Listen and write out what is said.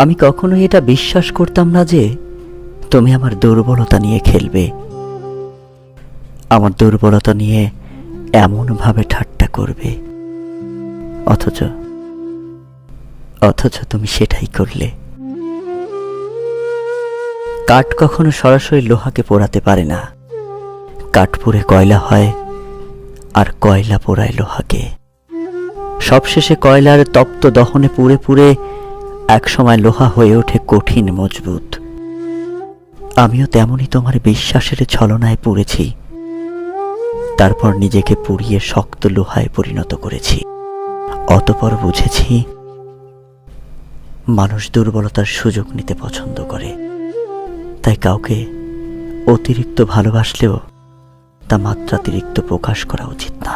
আমি কখনোই এটা বিশ্বাস করতাম না যে তুমি আমার দুর্বলতা নিয়ে খেলবে, আমার দুর্বলতা নিয়ে এমনভাবে ঠাট্টা করবে। অথচ তুমি সেটাই করলে। কাঠ কখনো সরাসরি লোহাকে পোড়াতে পারে না, কাঠ পুড়ে কয়লা হয় আর কয়লা পোড়ায় লোহাকে। সবশেষে কয়লার তপ্ত দহনে পুড়ে পুড়ে একসময় লোহা হয়ে ওঠে কঠিন মজবুত। আমিও তেমনই তোমার বিশ্বাসের ছলনায় পুড়েছি, তারপর নিজেকে পুড়িয়ে শক্ত লোহায় পরিণত করেছি। অতঃপর বুঝেছি মানুষ দুর্বলতার সুযোগ নিতে পছন্দ করে, তাই কাউকে অতিরিক্ত ভালোবাসলেও তা মাত্রাতিরিক্ত প্রকাশ করা উচিত না।